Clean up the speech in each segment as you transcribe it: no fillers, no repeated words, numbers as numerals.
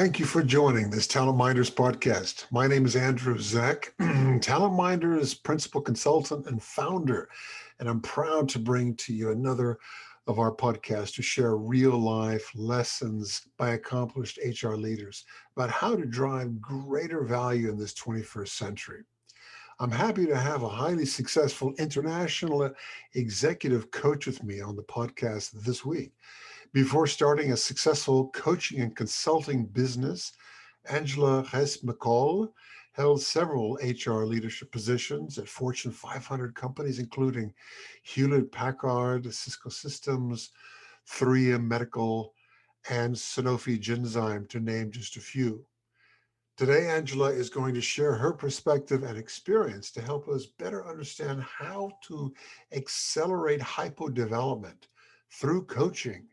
Thank you for joining this Talent Minders podcast. My name is Andrew Zach, Talent Minders principal consultant and founder, and I'm proud to bring to you another of our podcasts to share real life lessons by accomplished HR leaders about how to drive greater value in this 21st century. I'm happy to have a highly successful international executive coach with me on the podcast this week. Before starting a successful coaching and consulting business, Angela Gest-McCall held several HR leadership positions at Fortune 500 companies, including Hewlett-Packard, Cisco Systems, 3M Medical, and Sanofi Genzyme, to name just a few. Today, Angela is going to share her perspective and experience to help us better understand how to accelerate HIPO development through coaching,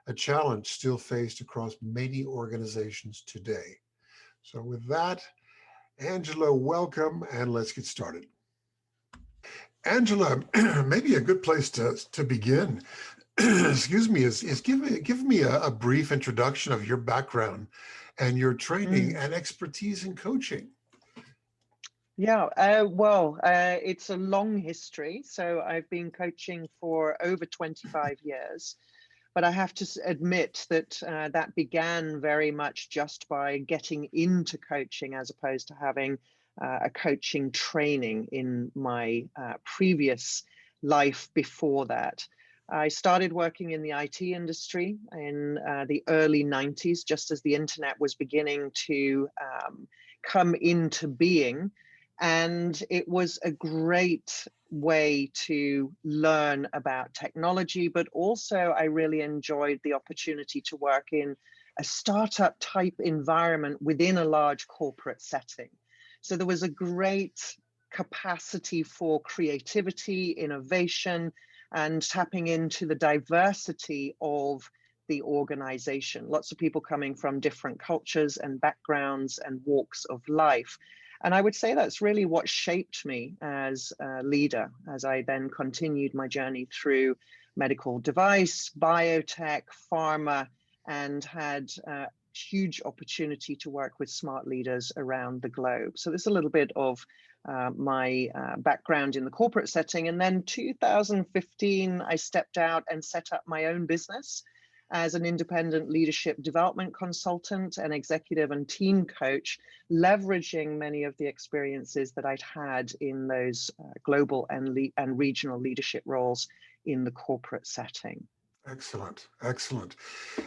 a challenge still faced across many organizations today. So with that, Angela, welcome, and let's get started. Angela, maybe a good place to begin, excuse me, is give me a brief introduction of your background and your training and expertise in coaching. It's a long history. So I've been coaching for over 25 years. But I have to admit that that began very much just by getting into coaching as opposed to having a coaching training in my previous life before that. I started working in the IT industry in the early 90s, just as the internet was beginning to come into being. And it was a great way to learn about technology, but also I really enjoyed the opportunity to work in a startup type environment within a large corporate setting. So there was a great capacity for creativity, innovation, and tapping into the diversity of the organization. Lots of people coming from different cultures and backgrounds and walks of life. And I would say that's really what shaped me as a leader, as I then continued my journey through medical device, biotech, pharma, and had a huge opportunity to work with smart leaders around the globe. So there's a little bit of my background in the corporate setting. And then 2015, I stepped out and set up my own business as an independent leadership development consultant and executive and team coach, leveraging many of the experiences that I'd had in those global and regional leadership roles in the corporate setting. Excellent, excellent.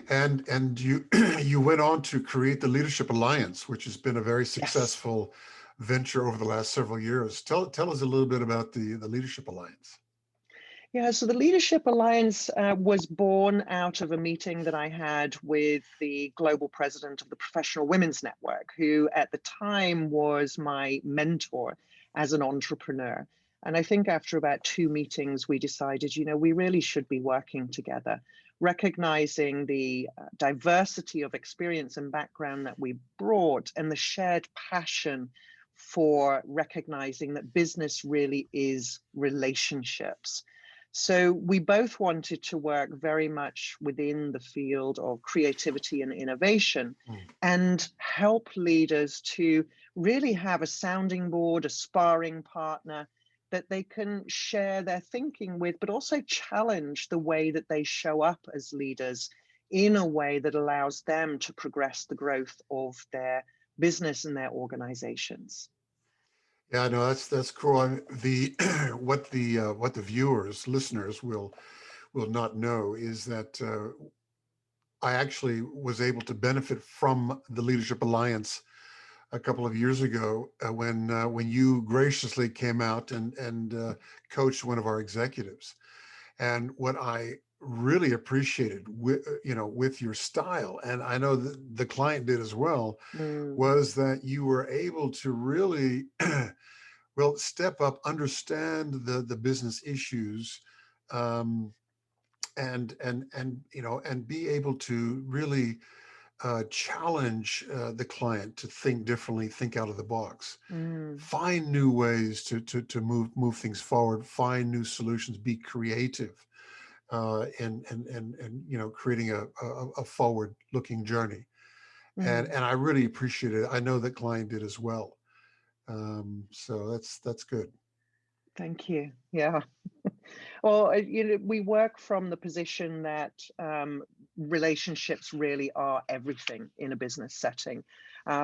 And you you went on to create the Leadership Alliance, which has been a very successful venture over the last several years. Tell us a little bit about the Leadership Alliance. Yeah, so the Leadership Alliance was born out of a meeting that I had with the global president of the Professional Women's Network, who at the time was my mentor as an entrepreneur. And I think after about 2 meetings, we decided, we really should be working together, recognizing the diversity of experience and background that we brought and the shared passion for recognizing that business really is relationships. So we both wanted to work very much within the field of creativity and innovation and help leaders to really have a sounding board, a sparring partner that they can share their thinking with, but also challenge the way that they show up as leaders in a way that allows them to progress the growth of their business and their organizations. Yeah, no, that's cool. What the viewers, listeners will not know is that I actually was able to benefit from the Leadership Alliance a couple of years ago when you graciously came out and coached one of our executives. And what I really appreciated with your style, and I know that the client did as well, was that you were able to really step up, understand the business issues, and be able to really challenge the client to think differently, think out of the box, find new ways to move things forward, find new solutions, be creative, and creating a forward-looking journey. and I really appreciate it. I know that client did as well. So that's good. Thank you. Yeah. Well, we work from the position that relationships really are everything in a business setting.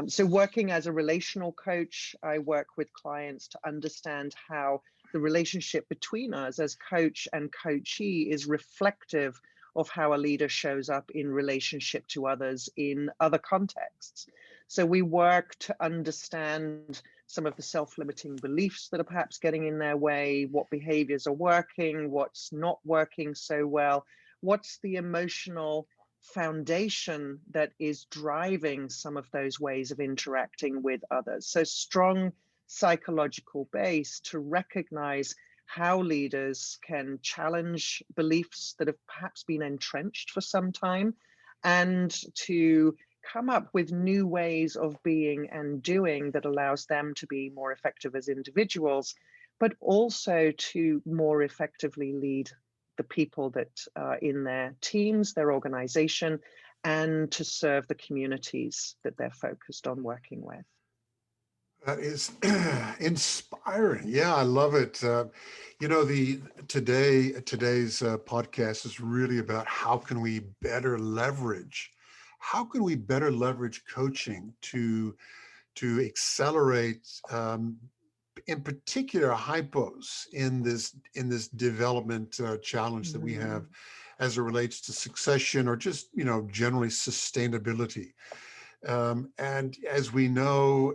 So working as a relational coach, I work with clients to understand how the relationship between us as coach and coachee is reflective of how a leader shows up in relationship to others in other contexts. So we work to understand some of the self-limiting beliefs that are perhaps getting in their way, what behaviors are working, what's not working so well, what's the emotional foundation that is driving some of those ways of interacting with others. So strong psychological base to recognize how leaders can challenge beliefs that have perhaps been entrenched for some time, and to come up with new ways of being and doing that allows them to be more effective as individuals, but also to more effectively lead the people that are in their teams, their organization, and to serve the communities that they're focused on working with. That is inspiring. Yeah, I love it. The today's podcast is really about how can we better leverage coaching to accelerate, in particular, hypos in this development challenge that we have as it relates to succession, or just generally sustainability. And as we know,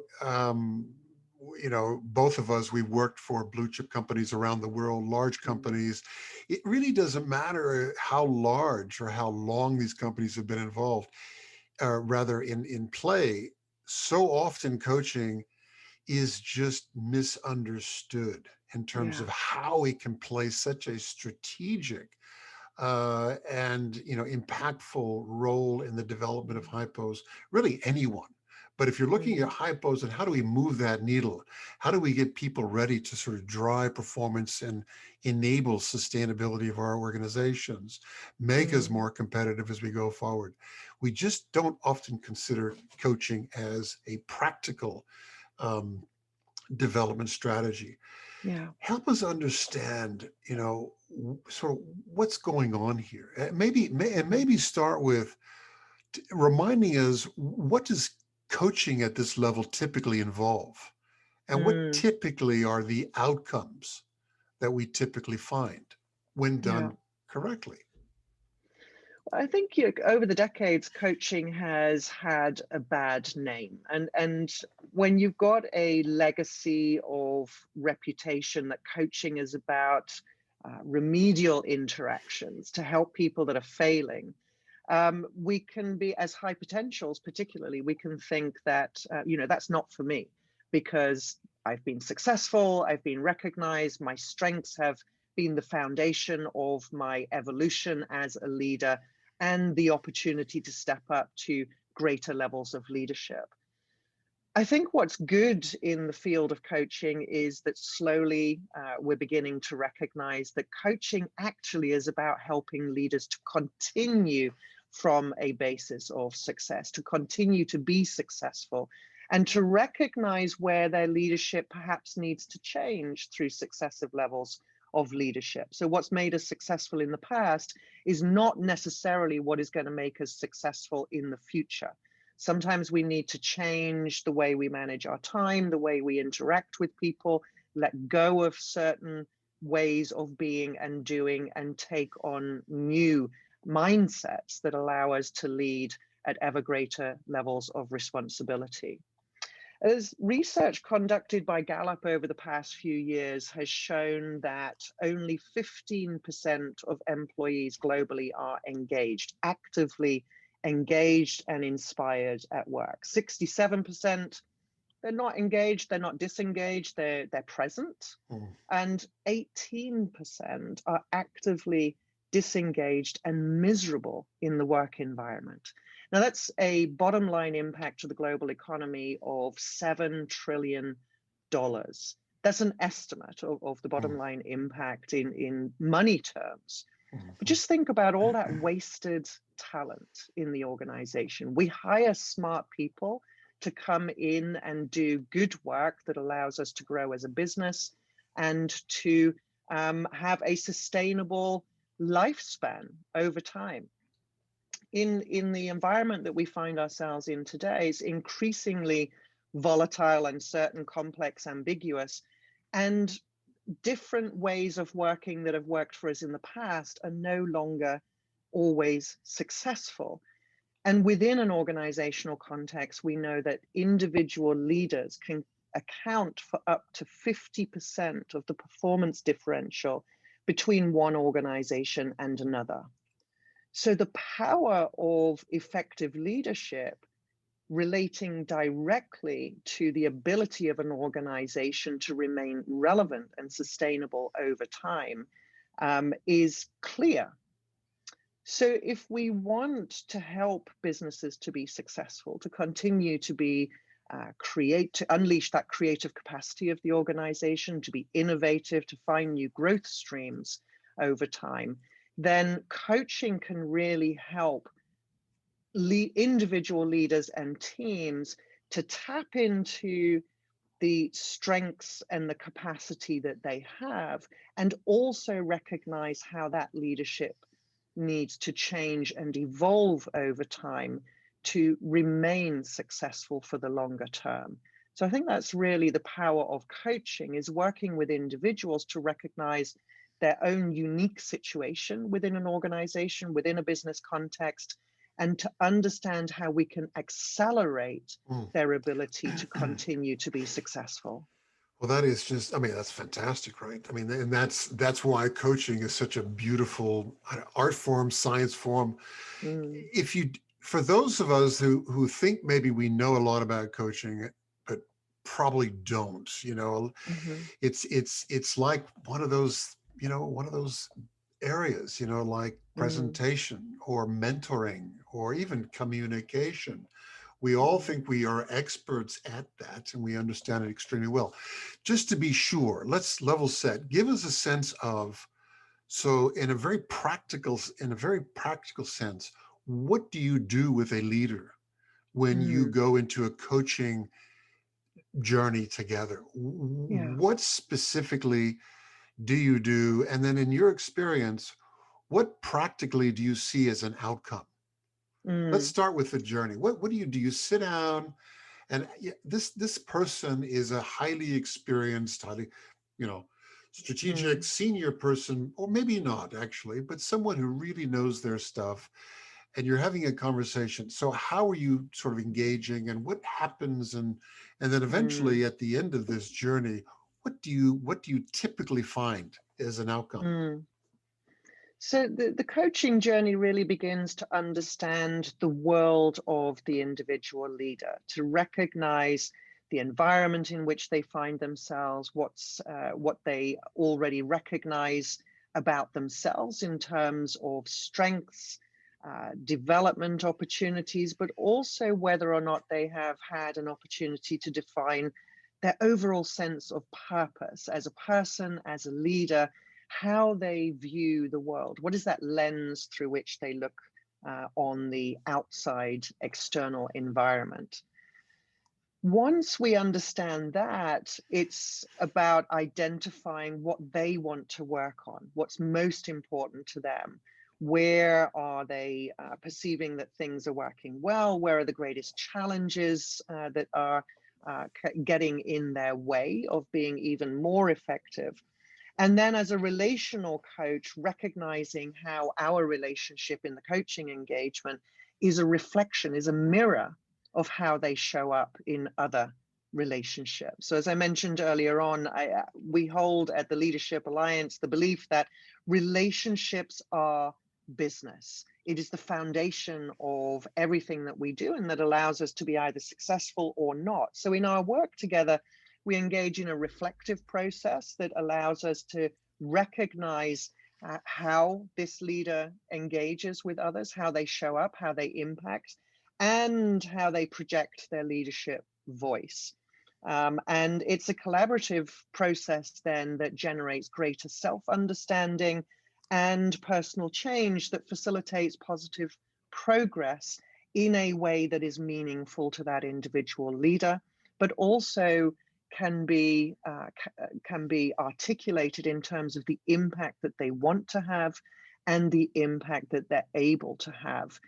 both of us, we've worked for blue chip companies around the world, large companies. It really doesn't matter how large or how long these companies have been involved, rather in play. So often coaching is just misunderstood in terms Yeah. of how it can play such a strategic and impactful role in the development of hypos, really anyone. But if you're looking at hypos and how do we move that needle, how do we get people ready to sort of drive performance and enable sustainability of our organizations, make us more competitive as we go forward, we just don't often consider coaching as a practical development strategy. Yeah. Help us understand, sort of what's going on here. Maybe start with reminding us, what does coaching at this level typically involve, and what Mm. typically are the outcomes that we typically find when Yeah. done correctly. I think over the decades, coaching has had a bad name, and when you've got a legacy of reputation that coaching is about remedial interactions to help people that are failing, we can be, as high potentials, particularly, we can think that that's not for me because I've been successful, I've been recognized, my strengths have been the foundation of my evolution as a leader and the opportunity to step up to greater levels of leadership. I think what's good in the field of coaching is that slowly we're beginning to recognize that coaching actually is about helping leaders to continue from a basis of success, to continue to be successful, and to recognize where their leadership perhaps needs to change through successive levels of leadership. So what's made us successful in the past is not necessarily what is going to make us successful in the future. Sometimes we need to change the way we manage our time, the way we interact with people, let go of certain ways of being and doing, and take on new mindsets that allow us to lead at ever greater levels of responsibility. As research conducted by Gallup over the past few years has shown that only 15% of employees globally are engaged, actively engaged and inspired at work. 67%, they're not engaged, they're not disengaged, they're present. And 18% are actively disengaged and miserable in the work environment. Now, that's a bottom line impact to the global economy of $7 trillion. That's an estimate of the bottom line impact in money terms. But Mhm. just think about all that wasted talent in the organization. We hire smart people to come in and do good work that allows us to grow as a business and to have a sustainable lifespan over time. In the environment that we find ourselves in today is increasingly volatile, uncertain, complex, ambiguous, and different ways of working that have worked for us in the past are no longer always successful. And within an organizational context, we know that individual leaders can account for up to 50% of the performance differential between one organization and another. So the power of effective leadership relating directly to the ability of an organization to remain relevant and sustainable over time is clear. So if we want to help businesses to be successful, to continue to be to unleash that creative capacity of the organization, to be innovative, to find new growth streams over time, then coaching can really help individual leaders and teams to tap into the strengths and the capacity that they have, and also recognize how that leadership needs to change and evolve over time to remain successful for the longer term. So I think that's really the power of coaching, is working with individuals to recognize their own unique situation within an organization, within a business context, and to understand how we can accelerate Mm. their ability to continue to be successful. Well, that is just, I mean, that's fantastic, right? I mean, and that's why coaching is such a beautiful art form, science form. Mm, If you, for those of us who think maybe we know a lot about coaching, but probably don't, mhm, it's like one of those, one of those areas, like mm, presentation or mentoring or even communication. We all mm, think we are experts at that and we understand it extremely well. Just to be sure, let's level set. Give us a sense of, so in a very practical sense, what do you do with a leader when you mm, go into a coaching journey together? yeah. What specifically do you do? And then in your experience, what practically do you see as an outcome? Let's Mm, start with the journey. What do you do? You sit down, and this person is a highly experienced, highly, you know, strategic mm, senior person, or maybe not actually, but someone who really knows their stuff. And you're having a conversation. So how are you sort of engaging, and what happens, and then mm, eventually at the end of this journey, what do you typically find as an outcome? mm. So the coaching journey really begins to understand the world of the individual leader, to recognize the environment in which they find themselves, what they already recognize about themselves in terms of strengths, development opportunities, but also whether or not they have had an opportunity to define their overall sense of purpose as a person, as a leader, how they view the world. What is that lens through which they look on the outside external environment? Once we understand that, it's about identifying what they want to work on, what's most important to them. Where are they perceiving that things are working well? Where are the greatest challenges that are getting in their way of being even more effective? And then, as a relational coach, recognizing how our relationship in the coaching engagement is a reflection, is a mirror of how they show up in other relationships. So, as I mentioned earlier on, we hold at the Leadership Alliance the belief that relationships are business. It is the foundation of everything that we do, and that allows us to be either successful or not. So, in our work together, we engage in a reflective process that allows us to recognize how this leader engages with others, how they show up, how they impact, and how they project their leadership voice. And it's a collaborative process then that generates greater self understanding and personal change that facilitates positive progress in a way that is meaningful to that individual leader, but also can be articulated in terms of the impact that they want to have and the impact that they're able to have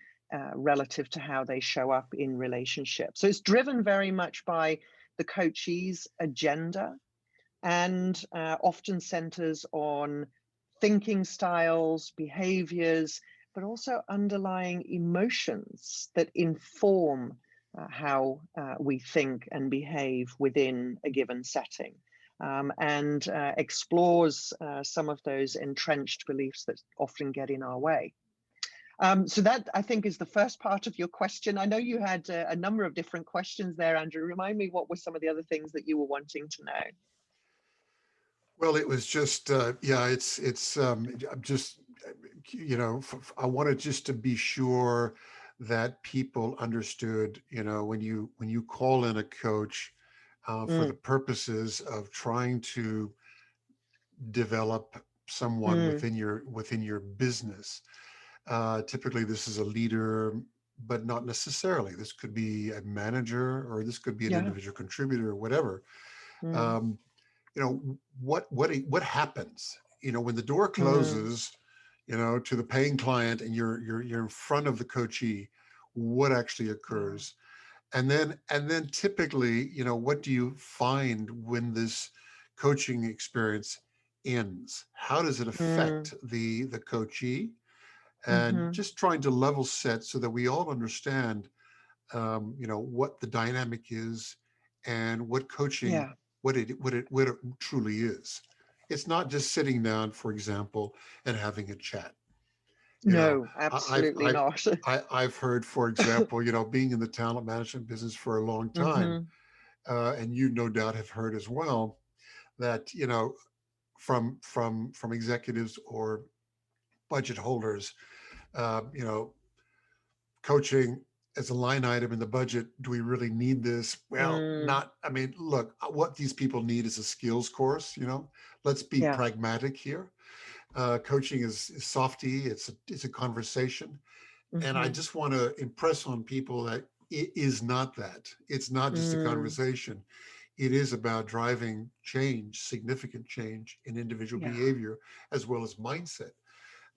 relative to how they show up in relationships. So it's driven very much by the coachee's agenda, and often centers on thinking styles, behaviors, but also underlying emotions that inform how we think and behave within a given setting, and explores some of those entrenched beliefs that often get in our way. So that, I think, is the first part of your question. I know you had a number of different questions there, Andrew. Remind me, what were some of the other things that you were wanting to know? Well, it was just, yeah, I'm just, I wanted just to be sure that people understood, when you call in a coach for the Mm, purposes of trying to develop someone mm, within your business. Typically, this is a leader, but not necessarily. This could be a manager, or this could be an yeah. individual contributor, or whatever. Mm, Um, what happens? When the door mm, closes, to the paying client, and you're in front of the coachee. What actually yeah. occurs? And then typically, what do you find when this coaching experience ends? How does it Mm, affect the coachee? And mm-hmm. just trying to level set so that we all understand, what the dynamic is, and what coaching, Yeah. what it truly is. It's not just sitting down, for example, and having a chat. You know, No, I- I've absolutely I've not. I've heard, for example, being in the talent management business for a long time, Mm-hmm. and you no doubt have heard as well that, from executives or budget holders, uh, you know, coaching as a line item in the budget. Do we really need this? Well, Mm, not. I mean, look, what these people need is a skills course. Let's be yeah. pragmatic here. Coaching is softy. It's a conversation, and I Mm-hmm. just want to impress on people that it is not that. It's not just a Mm, conversation. It is about driving change, significant change in individual yeah. behavior as well as mindset,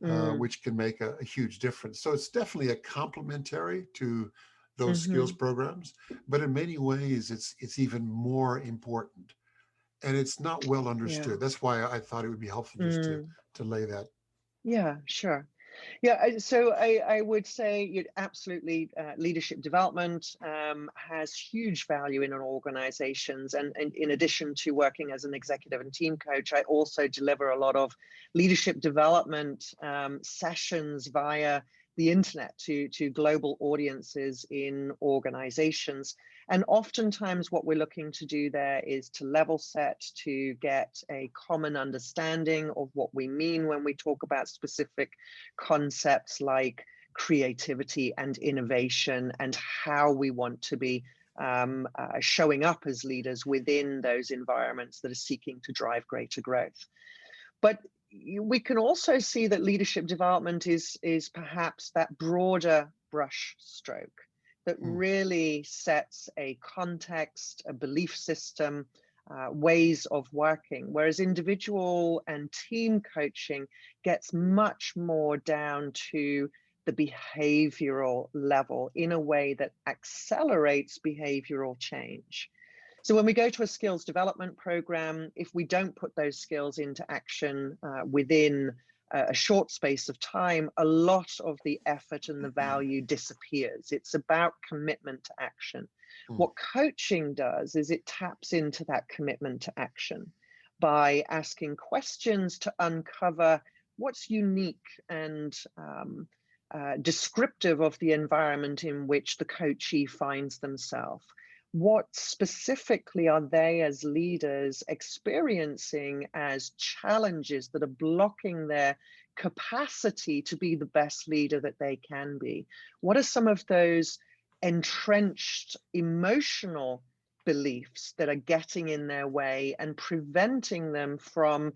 Mm, which can make a huge difference. So it's definitely a complementary to those skills mm-hmm. programs, but in many ways, it's even more important, and it's not well Yeah. understood. That's why I thought it would be helpful just to Mm, to lay that. yeah, sure. Yeah, so I would say absolutely, leadership development has huge value in our organizations. And in addition to working as an executive and team coach, I also deliver a lot of leadership development sessions via the internet to global audiences in organizations. And oftentimes, what we're looking to do there is to level set, to get a common understanding of what we mean when we talk about specific concepts like creativity and innovation, and how we want to be showing up as leaders within those environments that are seeking to drive greater growth. But we can also see that leadership development is perhaps that broader brush stroke that Hmm. really sets a context, a belief system, ways of working, whereas individual and team coaching gets much more down to the behavioral level in a way that accelerates behavioral change. So when we go to a skills development program, if we don't put those skills into action within a short space of time, a lot of the effort and the value disappears. It's about commitment to action. Hmm. What coaching does is it taps into that commitment to action by asking questions to uncover what's unique and descriptive of the environment in which the coachee finds themselves. What specifically are they as leaders experiencing as challenges that are blocking their capacity to be the best leader that they can be? What are some of those entrenched emotional beliefs that are getting in their way and preventing them from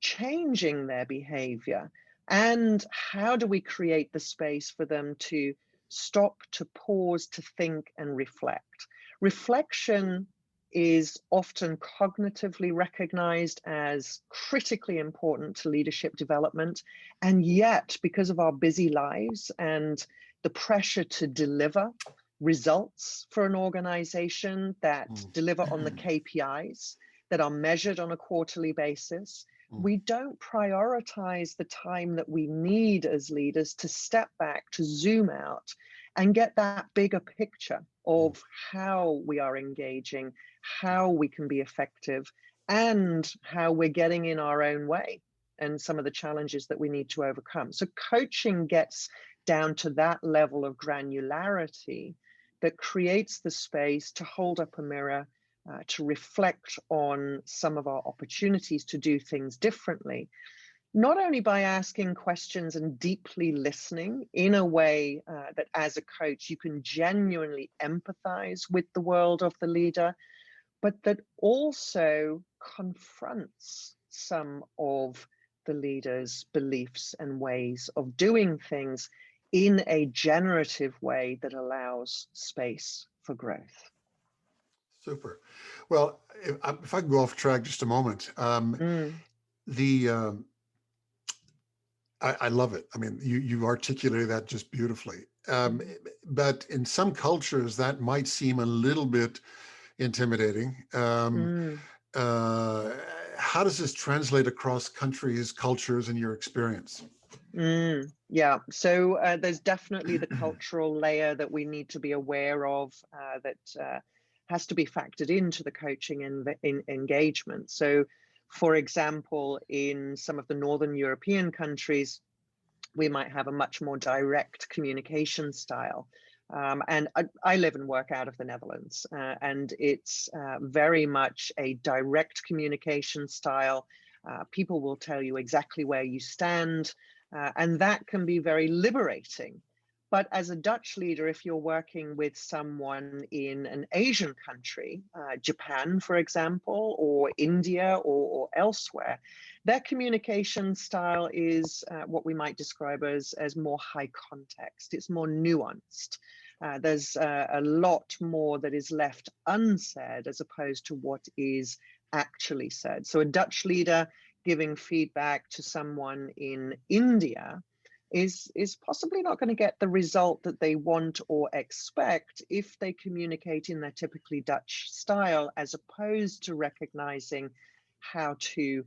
changing their behavior? And how do we create the space for them to stop, to pause, to think and reflect? Reflection is often cognitively recognized as critically important to leadership development. And yet, because of our busy lives and the pressure to deliver results for an organization that Mm. deliver on the KPIs that are measured on a quarterly basis, Mm. we don't prioritize the time that we need as leaders to step back, to zoom out, and get that bigger picture Mm. of how we are engaging, how we can be effective, and how we're getting in our own way and some of the challenges that we need to overcome. So coaching gets down to that level of granularity that creates the space to hold up a mirror, to reflect on some of our opportunities to do things differently, not only by asking questions and deeply listening in a way that as a coach you can genuinely empathize with the world of the leader, but that also confronts some of the leader's beliefs and ways of doing things in a generative way that allows space for growth. Super. Well, if I can go off track just a moment, Mm, the I love it. I mean, you articulated that just beautifully. mm, But in some cultures, that might seem a little bit intimidating. mm. Uh, how does this translate across countries, cultures, in your experience? Yeah, so there's definitely the cultural layer that we need to be aware of, that has to be factored into the coaching and in engagement. So, for example, in some of the Northern European countries, we might have a much more direct communication style. And I live and work out of the Netherlands, and it's very much a direct communication style. People will tell you exactly where you stand, and that can be very liberating. But as a Dutch leader, if you're working with someone in an Asian country, Japan, for example, or India or elsewhere, their communication style is what we might describe as more high context. It's more nuanced. There's a lot more that is left unsaid as opposed to what is actually said. So a Dutch leader giving feedback to someone in India is possibly not going to get the result that they want or expect if they communicate in their typically Dutch style, as opposed to recognizing how to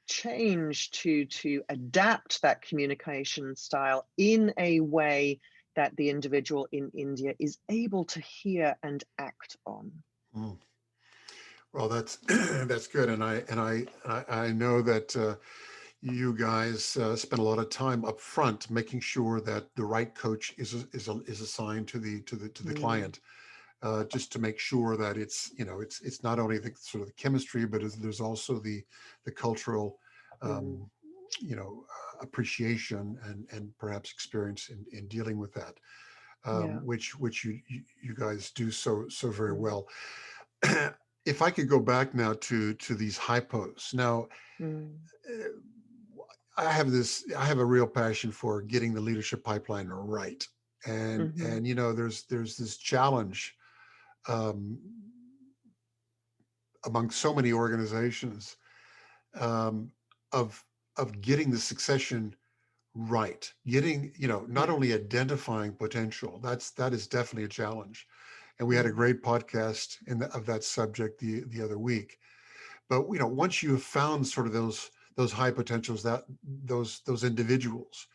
change to adapt that communication style in a way that the individual in India is able to hear and act on. Mm. Well, that's that's good, and I know that you guys spend a lot of time up front making sure that the right coach is assigned to the Mm, client, just to make sure that it's not only the sort of the chemistry, but there's also the cultural mm, um, appreciation and perhaps experience in dealing with that, yeah. which you guys do so very Mm, well. If I could go back now to these hypos now. mm, uh, I have a real passion for getting the leadership pipeline right. mhm, And there's this challenge um, among so many organizations, um, of getting the succession right, getting, not yeah. only identifying potential, that is definitely a challenge. And we had a Mm, great podcast of that subject the other week. But once you have found sort of those high potentials, that those individuals,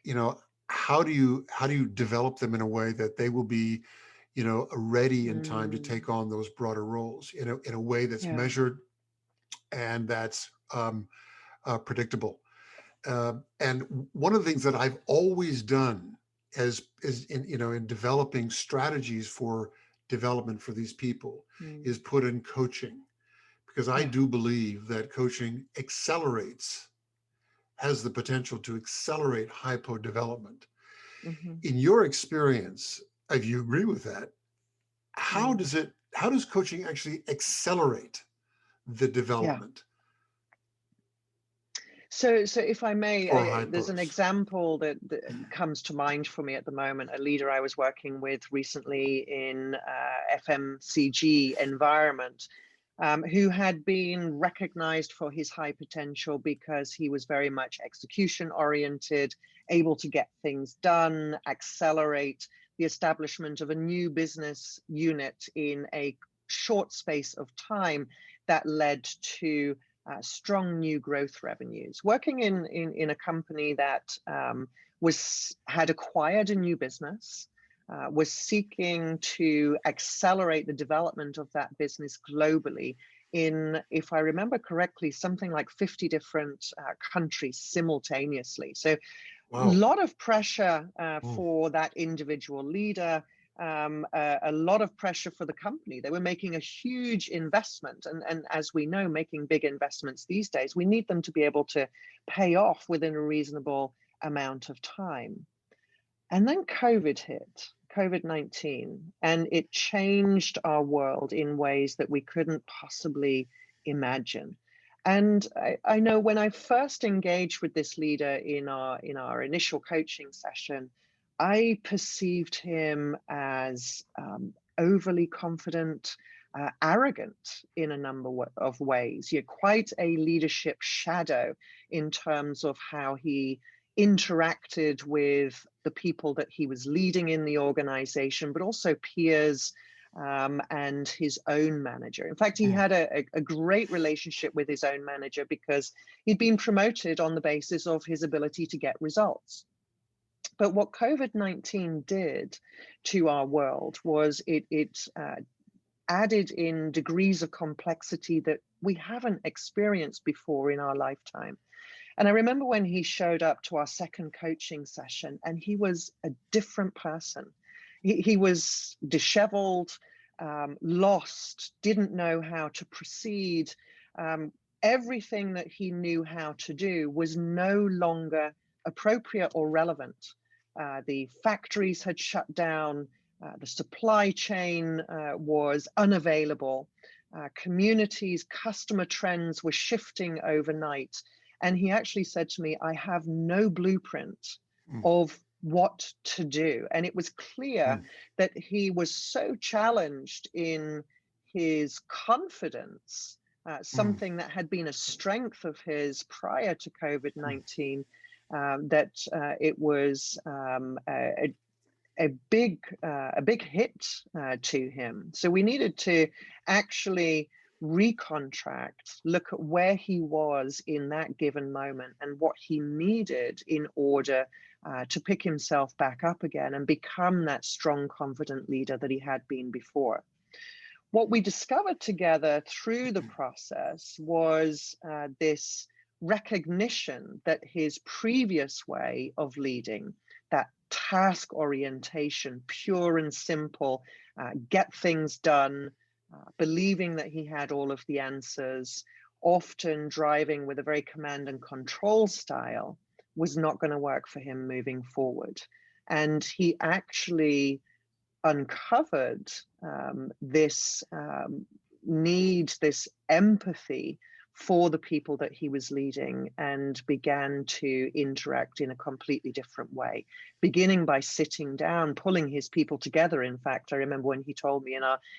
you know how do you develop them in a way that they will be ready in time to mm, take on those broader roles in a way that's yeah. measured and that's predictable. And one of the things that I've always done is in developing strategies for development for these people Mm, is put in coaching, because I yeah. do believe that coaching has the potential to accelerate hypo development. Mhm, In your experience, if you agree with that, how mm. does coaching actually accelerate the Yeah. development? So if I may, or there's an hypos? example that comes to mind for me at the moment. A leader I was working with recently in FMCG environment, who had been recognized for his high potential because he was very much execution oriented, able to get things done, accelerate the establishment of a new business unit in a short space of time that led to strong new growth revenues. Working in a company that had acquired a new business, was seeking to accelerate the development of that business globally in, if I remember correctly, something like 50 different countries simultaneously. So a Wow. lot of pressure Mm. for that individual leader, a lot of pressure for the company. They were making a huge investment. And as we know, making big investments these days, we need them to be able to pay off within a reasonable amount of time. And then COVID hit, COVID-19, and it changed our world in ways that we couldn't possibly imagine. And I know when I first engaged with this leader in our initial coaching session, I perceived him as overly confident, arrogant in a number of ways. You're quite a leadership shadow in terms of how he interacted with the people that he was leading in the organization, but also peers, and his own manager. In fact, he Mm. had a great relationship with his own manager because he'd been promoted on the basis of his ability to get results. But what COVID-19 did to our world was it added in degrees of complexity that we haven't experienced before in our lifetime. And I remember when he showed up to our second coaching session, and he was a different person. He was disheveled, lost, didn't know how to proceed. Everything that he knew how to do was no longer appropriate or relevant. The factories had shut down, the supply chain was unavailable, communities, customer trends were shifting overnight. And he actually said to me, I have no blueprint Mm. of what to do. And it was clear Mm. that he was so challenged in his confidence, Mm. something that had been a strength of his prior to COVID Mm. 19, that it was a big hit to him. So we needed to actually recontract, look at where he was in that given moment and what he needed in order to pick himself back up again and become that strong, confident leader that he had been before. What we discovered together through the process was this recognition that his previous way of leading, that task orientation, pure and simple, get things done, believing that he had all of the answers, often driving with a very command and control style, was not going to work for him moving forward. And he actually uncovered this need, this empathy for the people that he was leading, and began to interact in a completely different way, beginning by sitting down, pulling his people together. In fact, I remember when he told me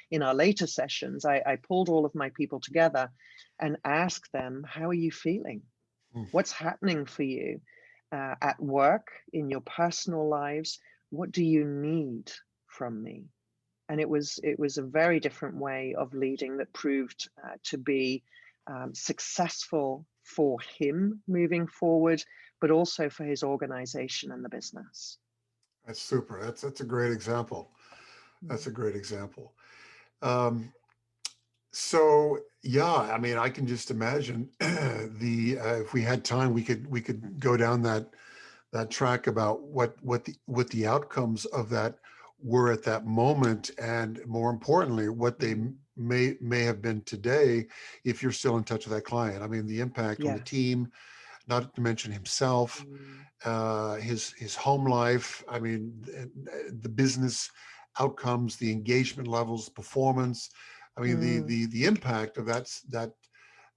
in our later sessions, I pulled all of my people together and asked them, how are you feeling? Mm. What's happening for you at work, in your personal lives? What do you need from me? And it was a very different way of leading that proved to be successful for him moving forward, but also for his organization and the business. That's super. That's a great example. That's a Mm. great example. Um, so yeah, I mean, I can just imagine the if we had time, we could go down that track about what the outcomes of that were at that moment, and more importantly, what they Mm. may have been today if you're still in touch with that client. I mean, the impact on the Yes. team, not to mention himself, Mm. his home life. I mean, the business outcomes, the engagement levels, performance. I mean, the Mm. the the impact of that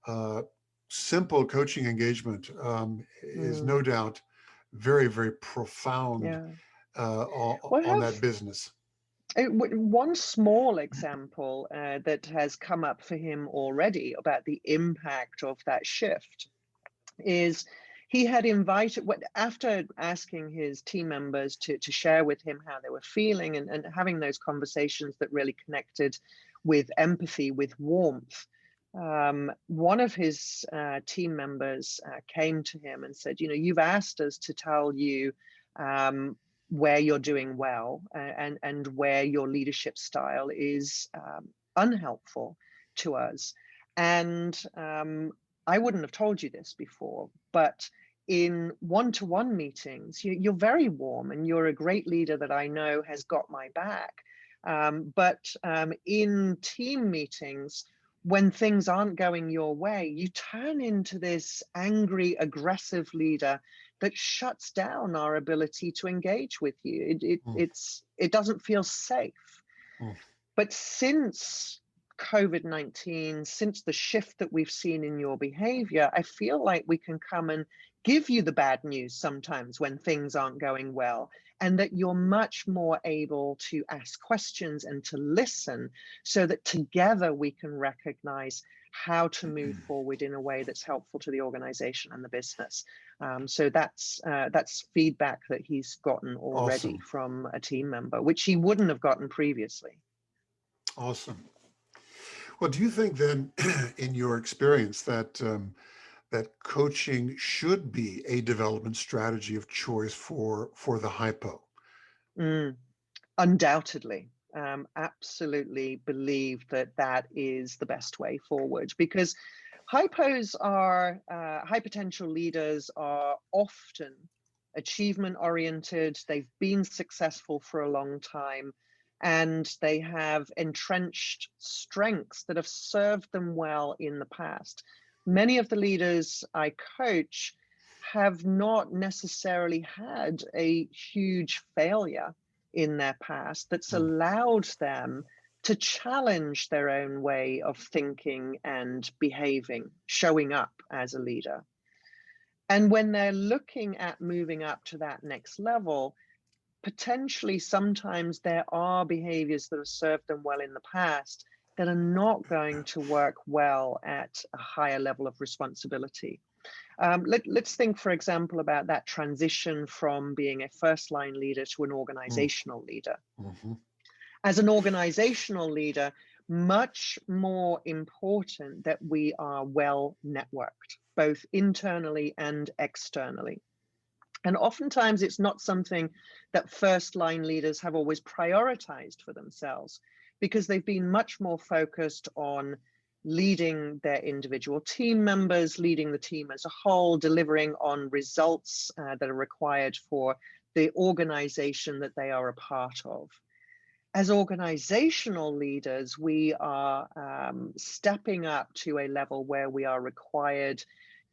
uh, simple coaching engagement is no Mm, doubt very, very profound yeah. Well, I on that have business. one small example that has come up for him already about the impact of that shift is he had invited, after asking his team members to share with him how they were feeling, and having those conversations that really connected with empathy, with warmth. One of his team members came to him and said, you know, you've asked us to tell you um, where you're doing well, and where your leadership style is unhelpful to us. And I wouldn't have told you this before, but in one-to-one meetings, you're very warm and you're a great leader that I know has got my back. But in team meetings, when things aren't going your way, you turn into this angry, aggressive leader that shuts down our ability to engage with you. Mm, It doesn't feel safe. mm, But since COVID-19, since the shift that we've seen in your behavior, I feel like we can come and give you the bad news sometimes when things aren't going well, and that you're much more able to ask questions and to listen, so that together we can recognize how to move forward in a way that's helpful to the organization and the business. So that's feedback that he's gotten already awesome. from a team member, which he wouldn't have gotten previously. Awesome. Well, do you think then, in your experience, that that coaching should be a development strategy of choice for the hypo? Mm, undoubtedly. Absolutely believe that that is the best way forward, because high potential leaders are often achievement oriented. They've been successful for a long time, and they have entrenched strengths that have served them well in the past. Many of the leaders I coach have not necessarily had a huge failure in their past that's Mm, allowed them to challenge their own way of thinking and behaving, showing up as a leader. And when they're looking at moving up to that next level, potentially sometimes there are behaviors that have served them well in the past that are not going to work well at a higher level of responsibility. Let's think, for example, about that transition from being a first line leader to an mm, organizational leader. mhm, As an organizational leader, much more important that we are well networked, both internally and externally. And oftentimes it's not something that first line leaders have always prioritized for themselves, because they've been much more focused on leading their individual team members, leading the team as a whole, delivering on results that are required for the organization that they are a part of. As organizational leaders, we are stepping up to a level where we are required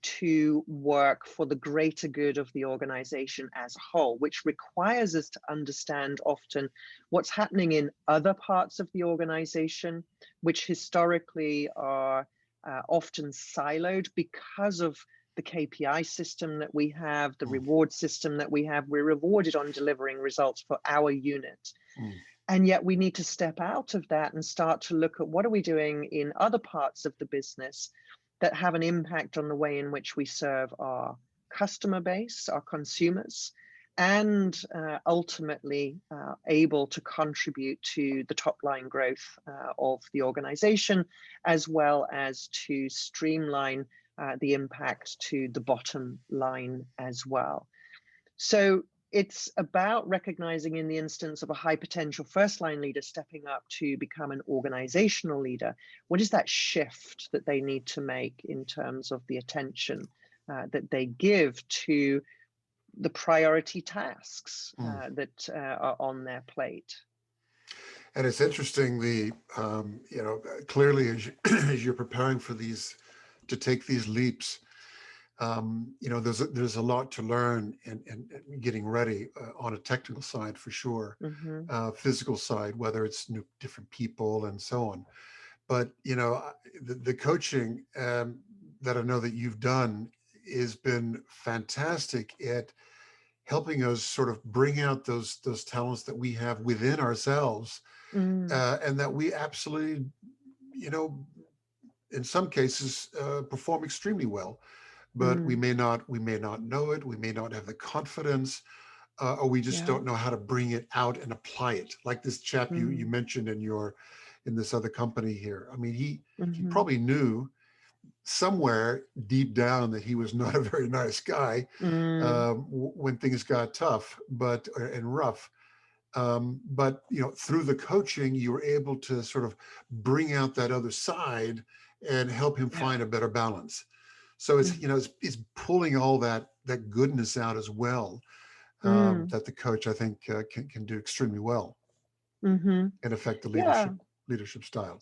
to work for the greater good of the organization as a whole, which requires us to understand often what's happening in other parts of the organization, which historically are often siloed because of the KPI system that we have, the mm, reward system that we have. We're rewarded on delivering results for our unit. mm. And yet we need to step out of that and start to look at what are we doing in other parts of the business that have an impact on the way in which we serve our customer base, our consumers, and ultimately able to contribute to the top line growth of the organization, as well as to streamline the impact to the bottom line as well. So it's about recognizing, in the instance of a high potential first line leader stepping up to become an organizational leader, what is that shift that they need to make in terms of the attention that they give to the priority tasks Mm. that are on their plate. And it's interesting, clearly as, as you're preparing for these, to take these leaps, there's a lot to learn and getting ready on a technical side for sure, Mm-hmm. physical side, whether it's different people and so on. But, the coaching, that I know that you've done has been fantastic at helping us sort of bring out those talents that we have within ourselves, Mm, and that we absolutely, you know, in some cases perform extremely well, but mm, we may not know it, we may not have the confidence, or we just yeah. don't know how to bring it out and apply it. Like this chap you Mm, mentioned in this other company here. I mean, he mhm, probably knew somewhere deep down that he was not a very nice guy mm, when things got tough, but and rough. But through the coaching, you were able to sort of bring out that other side and help him yeah. find a better balance. So it's Mm, it's pulling all that goodness out as well, mm, that the coach, I think, can do extremely well mhm. and affect the Yeah. leadership style.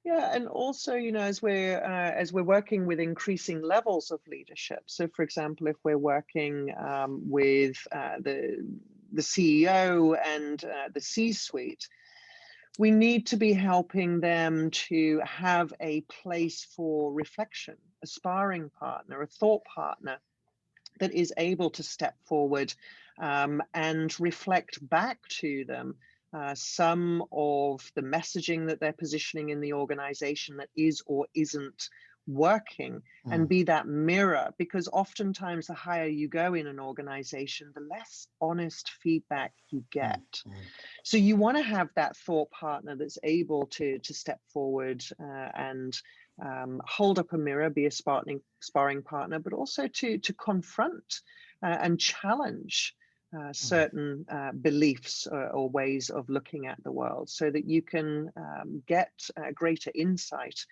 Yeah, and also, as we're working with increasing levels of leadership. So, for example, if we're working with the CEO and the C-suite, we need to be helping them to have a place for reflection, a sparring partner, a thought partner that is able to step forward and reflect back to them some of the messaging that they're positioning in the organization that is or isn't working, and Mm, be that mirror, because oftentimes the higher you go in an organization, the less honest feedback you mm, get. mm, So you want to have that thought partner that's able to step forward and hold up a mirror, be a sparring partner, but also to confront and challenge mm. certain beliefs or ways of looking at the world, so that you can get greater insight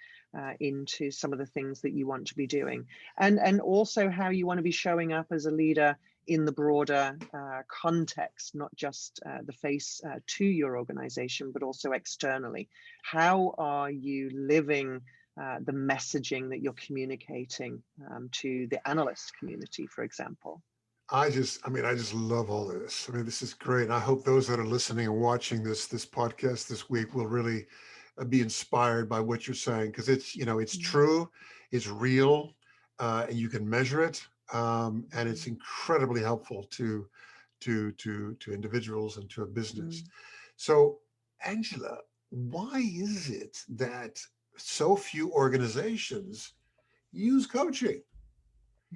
into some of the things that you want to be doing, and also how you want to be showing up as a leader in the broader context, not just the face to your organization, but also externally. How are you living the messaging that you're communicating to the analyst community, for example? I just love all of this. I mean, this is great. I hope those that are listening and watching this podcast this week will really be inspired by what you're saying, because it's Mm, true, it's real, and you can measure it, and it's mhm, incredibly helpful to individuals and to a business. mm, So, Angela, why is it that so few organizations use coaching?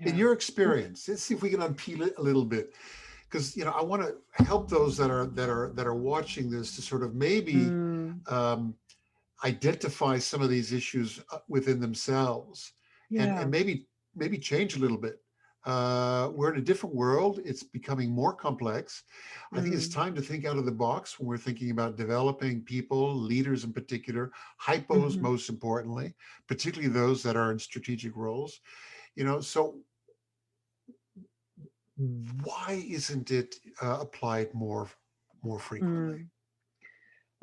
In yeah. your experience, let's see if we can unpeel it a little bit, because I want to help those that are watching this to sort of maybe Mm, um, identify some of these issues within themselves, and yeah. maybe change a little bit. We're in a different world. It's becoming more complex. I think it's Mm, time to think out of the box when we're thinking about developing people, leaders in particular, hypos mhm. most importantly, particularly those that are in strategic roles. So why isn't it applied more frequently? Mm.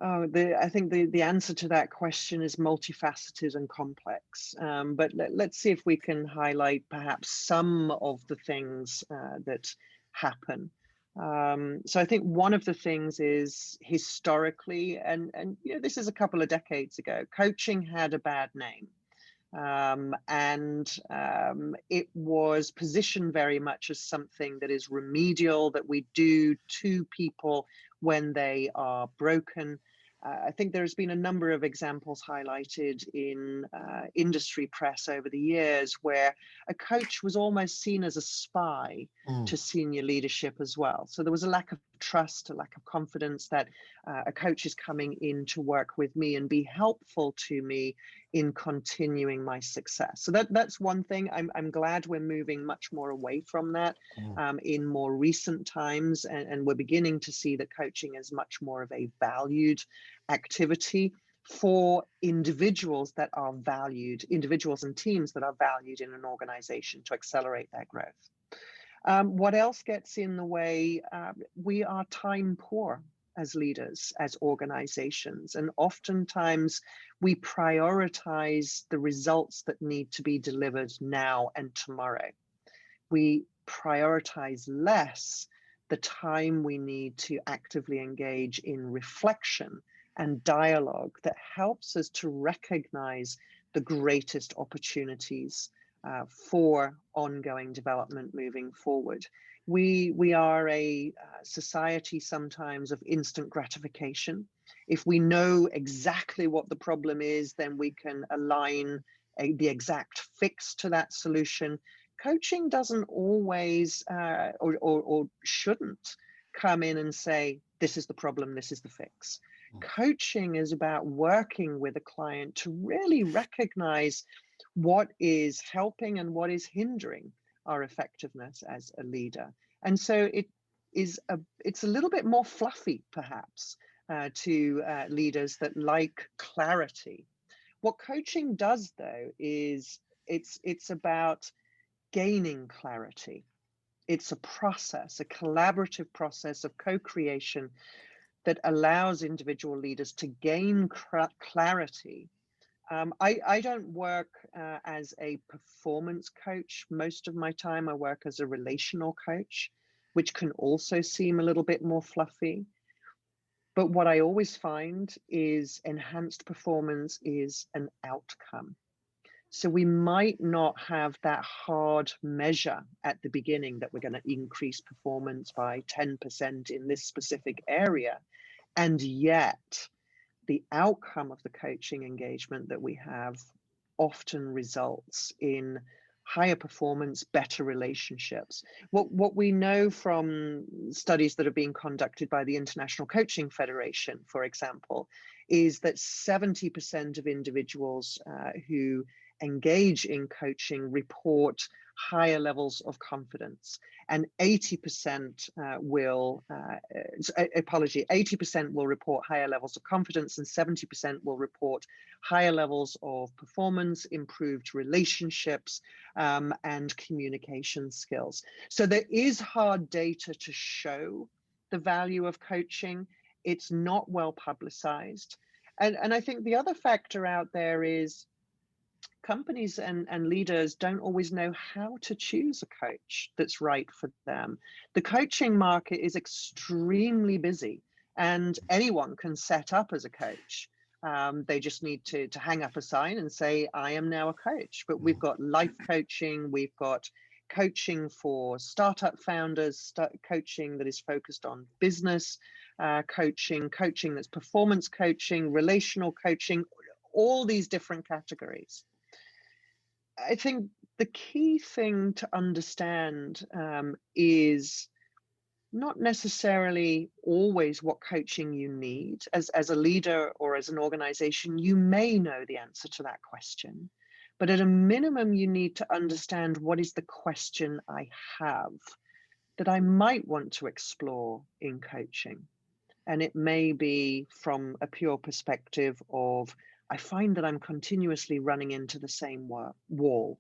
Oh, I think the answer to that question is multifaceted and complex. But let's see if we can highlight perhaps some of the things that happen. So I think one of the things is historically, and this is a couple of decades ago, coaching had a bad name. And it was positioned very much as something that is remedial, that we do to people when they are broken. I think there's been a number of examples highlighted in industry press over the years where a coach was almost seen as a spy Mm, to senior leadership as well. So there was a lack of trust, a lack of confidence that a coach is coming in to work with me and be helpful to me in continuing my success. So that's one thing. I'm glad we're moving much more away from that mm, in more recent times, and we're beginning to see that coaching is much more of a valued activity for individuals that are valued, individuals and teams that are valued in an organization to accelerate their growth. What else gets in the way? We are time poor as leaders, as organizations, and oftentimes we prioritize the results that need to be delivered now and tomorrow. We prioritize less the time we need to actively engage in reflection and dialogue that helps us to recognize the greatest opportunities for ongoing development moving forward. We are a society sometimes of instant gratification. If we know exactly what the problem is, then we can align the exact fix to that solution. Coaching doesn't always or shouldn't come in and say, this is the problem, this is the fix. Coaching is about working with a client to really recognize what is helping and what is hindering our effectiveness as a leader. And so it's a little bit more fluffy, perhaps, to leaders that like clarity. What coaching does, though, is it's about gaining clarity. It's a process, a collaborative process of co-creation that allows individual leaders to gain clarity. I don't work as a performance coach. Most of my time I work as a relational coach, which can also seem a little bit more fluffy. But what I always find is enhanced performance is an outcome. So we might not have that hard measure at the beginning that we're going to increase performance by 10% in this specific area. And yet the outcome of the coaching engagement that we have often results in higher performance, better relationships. What we know from studies that are being conducted by the International Coaching Federation, for example, is that 70% of individuals who engage in coaching report higher levels of confidence, and 80% 80% will report higher levels of confidence, and 70% will report higher levels of performance, improved relationships, and communication skills. So there is hard data to show the value of coaching. It's not well publicized. And I think the other factor out there is companies and leaders don't always know how to choose a coach that's right for them. The coaching market is extremely busy, and anyone can set up as a coach. They just need to hang up a sign and say, I am now a coach. But we've got life coaching, we've got coaching for startup founders, coaching that is focused on business, coaching that's performance coaching, relational coaching, all these different categories. I think the key thing to understand is not necessarily always what coaching you need. As a leader or as an organization, you may know the answer to that question, but at a minimum, you need to understand what is the question I have that I might want to explore in coaching. And it may be from a pure perspective of, I find that I'm continuously running into the same wall,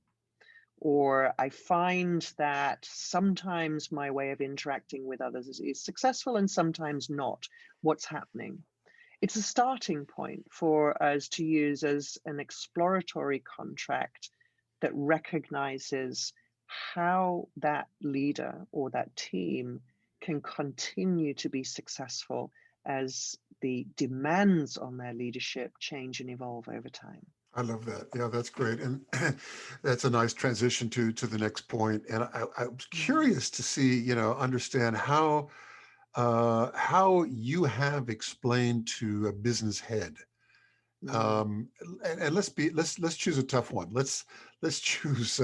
or I find that sometimes my way of interacting with others is successful and sometimes not. What's happening? It's a starting point for us to use as an exploratory contract that recognizes how that leader or that team can continue to be successful as the demands on their leadership change and evolve over time. I love that. Yeah, that's great. And that's a nice transition to the next point. And I was curious to see, understand how you have explained to a business head. And let's choose a tough one. Let's choose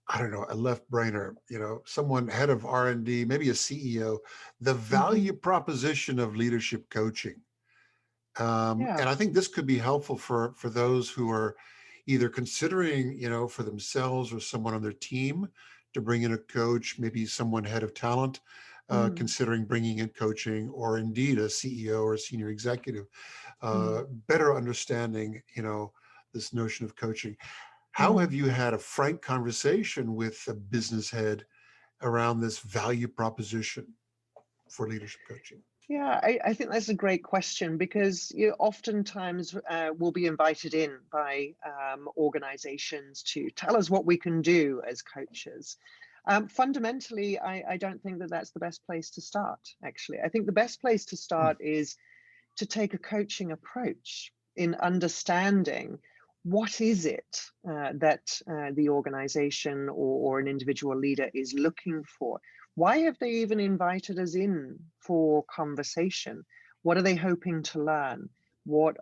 I don't know, a left brainer, someone head of R&D, maybe a CEO, the value proposition of leadership coaching. And I think this could be helpful for those who are either considering, for themselves or someone on their team to bring in a coach, maybe someone head of talent, considering bringing in coaching, or indeed a CEO or a senior executive, better understanding, this notion of coaching. How have you had a frank conversation with a business head around this value proposition for leadership coaching? Yeah, I think that's a great question, because oftentimes we'll be invited in by organizations to tell us what we can do as coaches. Fundamentally, I don't think that that's the best place to start, actually. I think the best place to start is to take a coaching approach in understanding what is it that the organization or an individual leader is looking for? Why have they even invited us in for conversation? What are they hoping to learn? What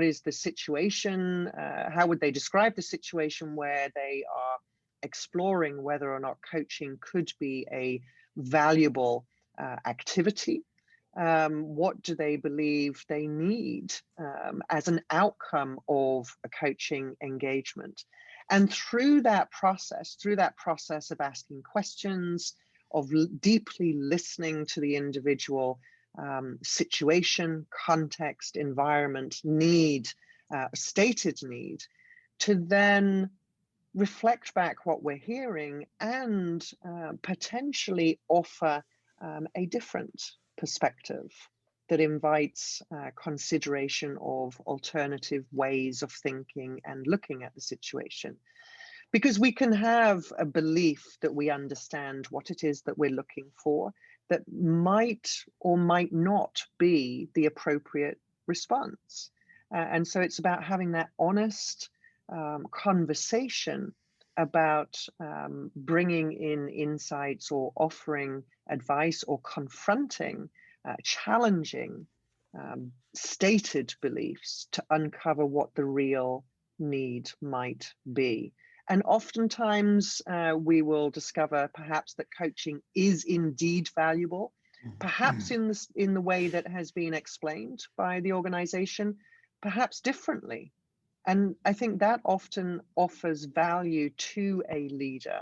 is the situation? How would they describe the situation where they are exploring whether or not coaching could be a valuable activity? What do they believe they need as an outcome of a coaching engagement? And through that process of asking questions, of deeply listening to the individual situation, context, environment, need, stated need, to then reflect back what we're hearing and potentially offer a different perspective that invites consideration of alternative ways of thinking and looking at the situation. Because we can have a belief that we understand what it is that we're looking for that might or might not be the appropriate response. And so it's about having that honest conversation about bringing in insights or offering advice or confronting, challenging stated beliefs to uncover what the real need might be. And oftentimes we will discover perhaps that coaching is indeed valuable, perhaps in the way that has been explained by the organization, perhaps differently. And I think that often offers value to a leader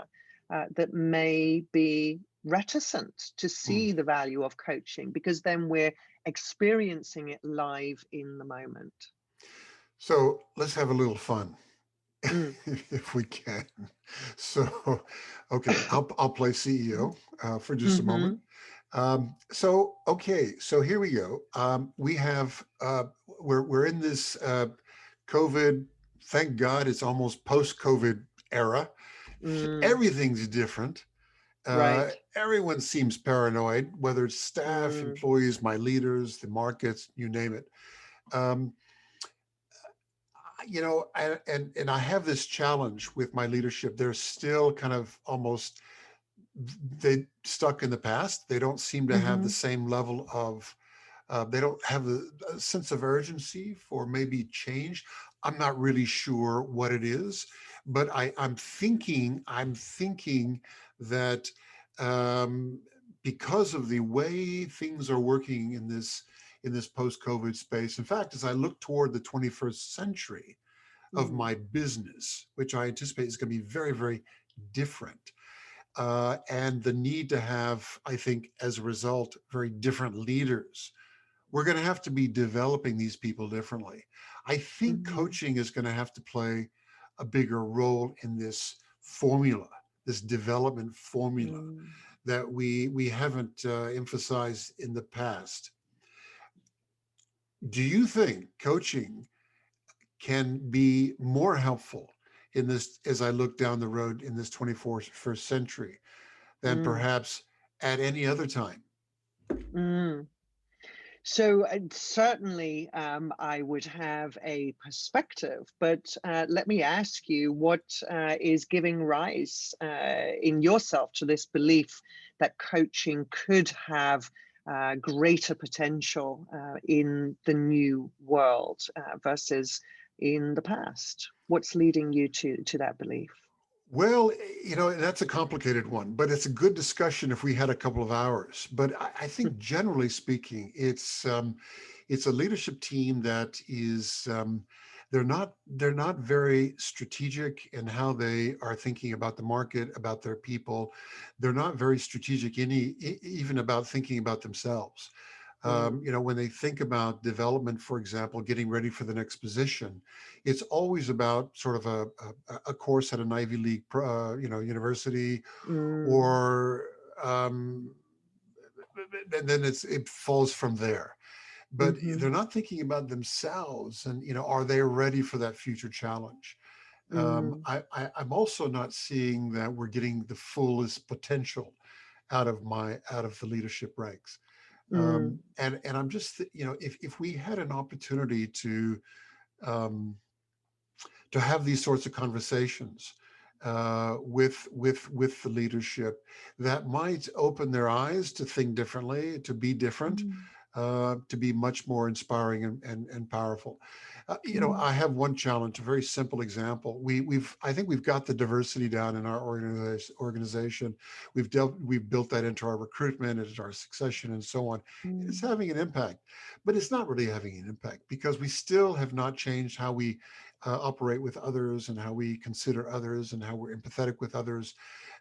that may be reticent to see the value of coaching, because then we're experiencing it live in the moment. So let's have a little fun. Mm. If we can. So, okay, I'll play CEO for just a moment. Mm-hmm. So here we go. We have we're in this COVID. Thank God, it's almost post-COVID era. Mm. Everything's different. Right. Everyone seems paranoid, whether it's staff, Mm. employees, my leaders, the markets, you name it. Um, and I have this challenge with my leadership. They're still kind of almost they stuck in the past. They don't seem to have the Mm-hmm. same level of they don't have a sense of urgency for maybe change. I'm not really sure what it is, but I'm thinking that um, because of the way things are working in this post-COVID space. In fact, as I look toward the 21st century of Mm. my business, which I anticipate is going to be very, very different, and the need to have, I think, as a result, very different leaders. We're going to have to be developing these people differently. I think Mm-hmm. coaching is going to have to play a bigger role in this formula, this development formula Mm. that we haven't emphasized in the past. Do you think coaching can be more helpful in this as I look down the road in this 21st century than Mm. perhaps at any other time? Mm. So certainly, I would have a perspective, but let me ask you, what is giving rise in yourself to this belief that coaching could have greater potential in the new world versus in the past? What's leading you to that belief? Well, that's a complicated one, but it's a good discussion if we had a couple of hours. But I think generally speaking, it's a leadership team that is they're not very strategic in how they are thinking about the market, about their people. They're not very strategic even about thinking about themselves. Mm, When they think about development, for example, getting ready for the next position, it's always about sort of a course at an Ivy League, university, mm, or um, and then it falls from there. But mhm, they're not thinking about themselves, and are they ready for that future challenge? mm, I'm also not seeing that we're getting the fullest potential out of the leadership ranks. mm, And I'm just, if we had an opportunity to um, to have these sorts of conversations with the leadership that might open their eyes to think differently, to be different, Mm, to be much more inspiring and powerful. mm, I have one challenge, a very simple example. I think we've got the diversity down in our organization. We've built that into our recruitment, into our succession, and so on. It's mm, having an impact, but it's not really having an impact because we still have not changed how we operate with others and how we consider others and how we're empathetic with others.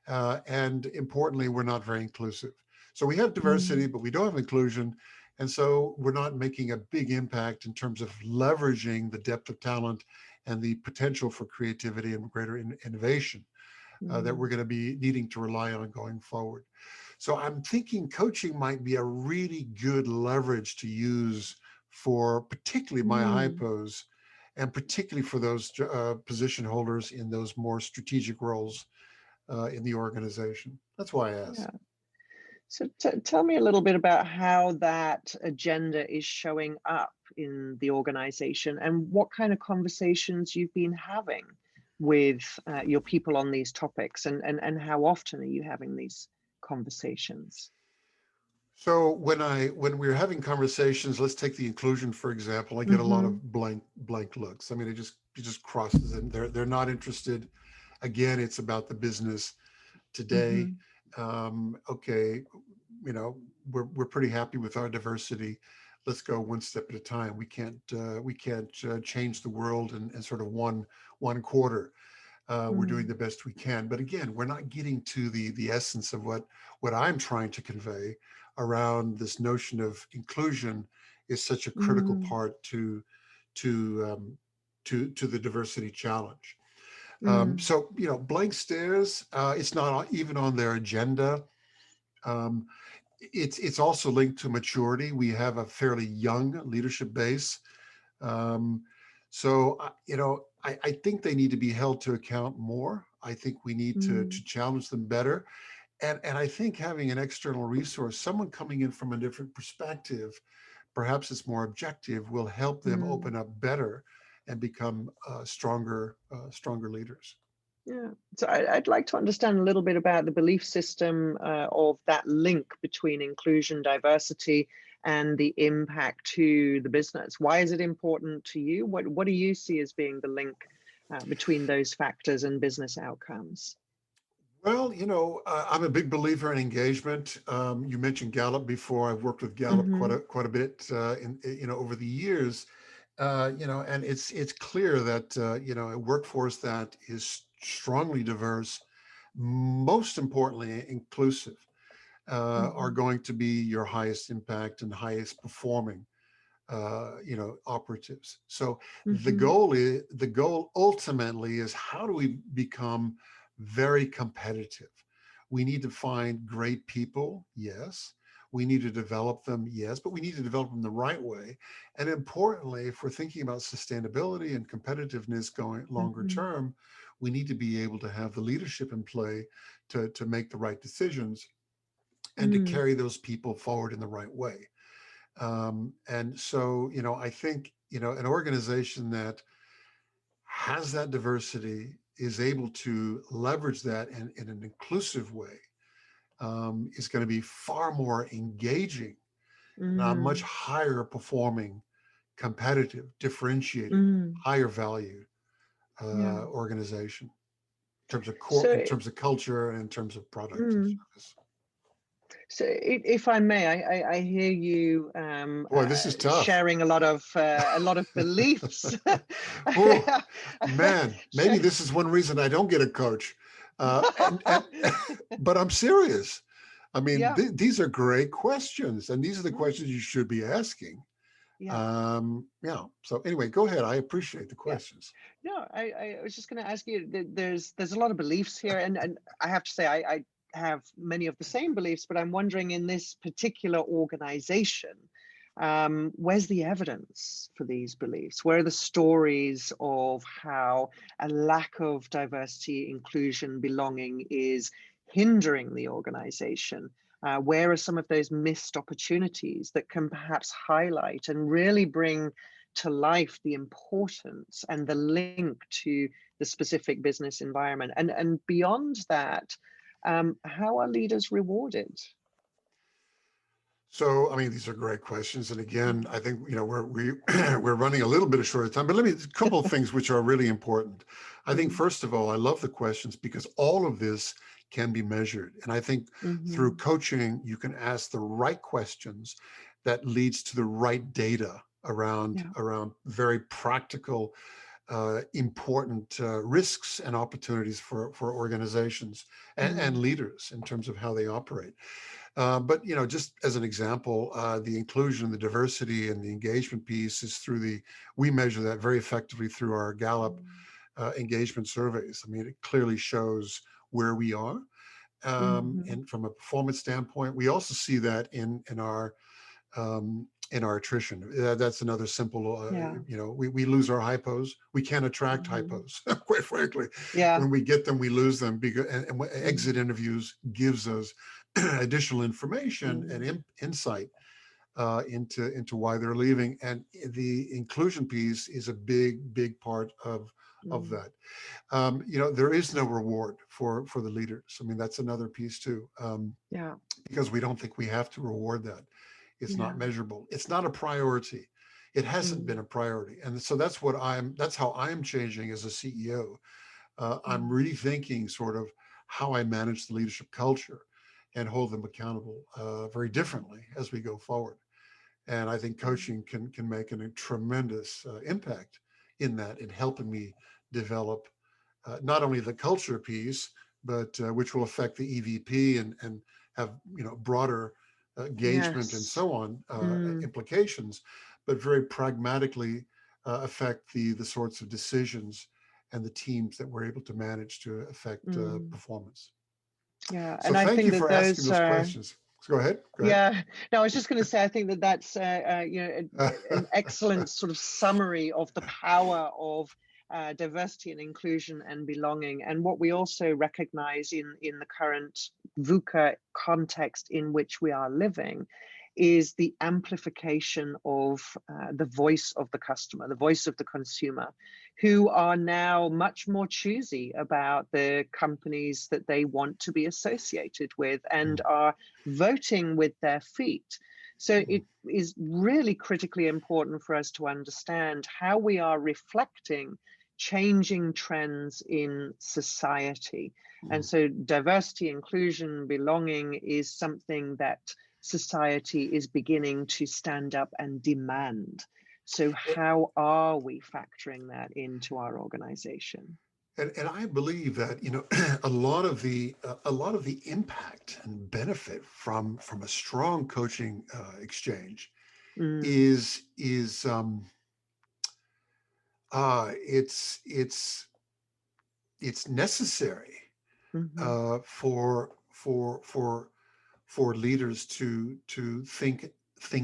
And importantly, we're not very inclusive. So we have mm, diversity, but we don't have inclusion. And so we're not making a big impact in terms of leveraging the depth of talent and the potential for creativity and greater innovation that we're mm, going to be needing to rely on going forward. So I'm thinking coaching might be a really good leverage to use for particularly my mm. hypos and particularly for those position holders in those more strategic roles in the organization. That's why I asked. Yeah. So tell me a little bit about how that agenda is showing up in the organization and what kind of conversations you've been having with your people on these topics, and how often are you having these conversations? So when we're having conversations, let's take the inclusion for example. I get a lot Mm-hmm. of blank looks. I mean, it just crosses, and they're not interested. Again, it's about the business today. Mm-hmm. Okay, we're pretty happy with our diversity. Let's go one step at a time. We can't change the world in sort of one quarter. We're doing Mm, the best we can, but again, we're not getting to the essence of what I'm trying to convey around this notion of inclusion is such a critical mm, part to to the diversity challenge. mm, So blank stares. It's not even on their agenda. Um, it's also linked to maturity. We have a fairly young leadership base, um, so I think they need to be held to account more. I think we need to mm, challenge them better, and I think having an external resource, someone coming in from a different perspective, perhaps it's more objective, will help them mm. open up better and become stronger leaders. Yeah. So I'd like to understand a little bit about the belief system of that link between inclusion, diversity, and the impact to the business. Why is it important to you? What do you see as being the link between those factors and business outcomes? Well, I'm a big believer in engagement. You mentioned Gallup before. I've worked with Gallup Mm-hmm. quite a bit in over the years. And it's clear that a workforce that is strongly diverse, most importantly inclusive, are Mm-hmm. going to be your highest impact and highest performing operatives. So Mm-hmm. the goal ultimately is how do we become very competitive? We need to find great people, yes. We need to develop them, yes, but we need to develop them the right way. And importantly, if we're thinking about sustainability and competitiveness going longer Mm-hmm. term, we need to be able to have the leadership in play to make the right decisions and to Mm, carry those people forward in the right way. And so, I think, an organization that has that diversity is able to leverage that in an inclusive way, is going to be far more engaging and a much mm, higher performing, competitive, differentiated, mm. higher value Yeah. organization in terms of So, in terms of culture and in terms of product and mm, service. so if I may, I hear you Boy, this is tough. sharing a lot of beliefs. Oh, man, maybe Share- this is one reason I don't get a coach. And but I'm serious. I mean, Yeah. these are great questions, and these are the Mm, questions you should be asking. yeah. Yeah. So anyway, go ahead. I appreciate the Yeah. questions. No, I was just going to ask you. There's a lot of beliefs here, and I have to say I have many of the same beliefs, but I'm wondering in this particular organization, where's the evidence for these beliefs? Where are the stories of how a lack of diversity, inclusion, belonging is hindering the organization? Where are some of those missed opportunities that can perhaps highlight and really bring to life the importance and the link to the specific business environment. And beyond that, how are leaders rewarded? So, I mean, these are great questions. And again, I think, we're running a little bit of short of time, but a couple of things which are really important. I think, first of all, I love the questions because all of this can be measured. And I think through coaching, you can ask the right questions that leads to the right data around very practical, important risks and opportunities for organizations and leaders in terms of how they operate. But just as an example, the inclusion, the diversity, and the engagement piece is we measure that very effectively through our Gallup engagement surveys. I mean, it clearly shows where we are, and from a performance standpoint, we also see that in our attrition. That's another simple, we lose our HIPOs. We can't attract HIPOs, quite frankly. When we get them, we lose them because and exit interviews gives us additional information and insight into why they're leaving. And the inclusion piece is a big part of that. There is no reward for the leaders. I mean, that's another piece too. Because we don't think we have to reward that. It's not measurable. It's not a priority. It hasn't been a priority. And so that's how I'm changing as a CEO. I'm rethinking sort of how I manage the leadership culture and hold them accountable very differently as we go forward. And I think coaching can make a tremendous impact in that, in helping me develop not only the culture piece, but which will affect the EVP and have broader engagement and so on implications, but very pragmatically affect the sorts of decisions and the teams that we're able to manage to affect performance. Yeah, So and I thank think you that for asking those questions. So go ahead. Yeah, no, I was just going to say, I think that's an excellent sort of summary of the power of diversity and inclusion and belonging. And what we also recognize in the current VUCA context in which we are living is the amplification of the voice of the customer, the voice of the consumer, who are now much more choosy about the companies that they want to be associated with and are voting with their feet. So it is really critically important for us to understand how we are reflecting changing trends in society. And so diversity, inclusion, belonging is something that society is beginning to stand up and demand. So how are we factoring that into our organization? And I believe that a lot of the impact and benefit from a strong coaching exchange is it's necessary for leaders to think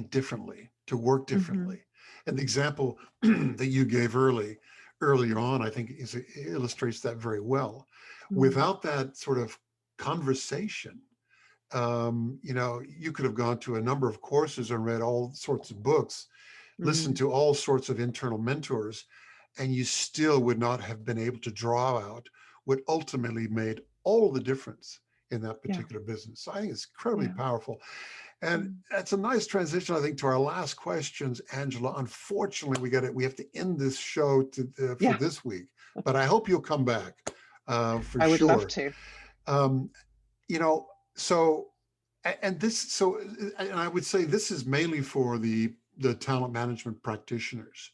differently, to work differently. And the example that you gave earlier on, I think illustrates that very well. Without that sort of conversation, you could have gone to a number of courses and read all sorts of books, listened to all sorts of internal mentors, and you still would not have been able to draw out what ultimately made all the difference in that particular business. So I think it's incredibly powerful. And that's a nice transition, I think, to our last questions, Angela. Unfortunately, we have to end this show for this week, but I hope you'll come back for sure. I would love to. And I would say this is mainly for the talent management practitioners.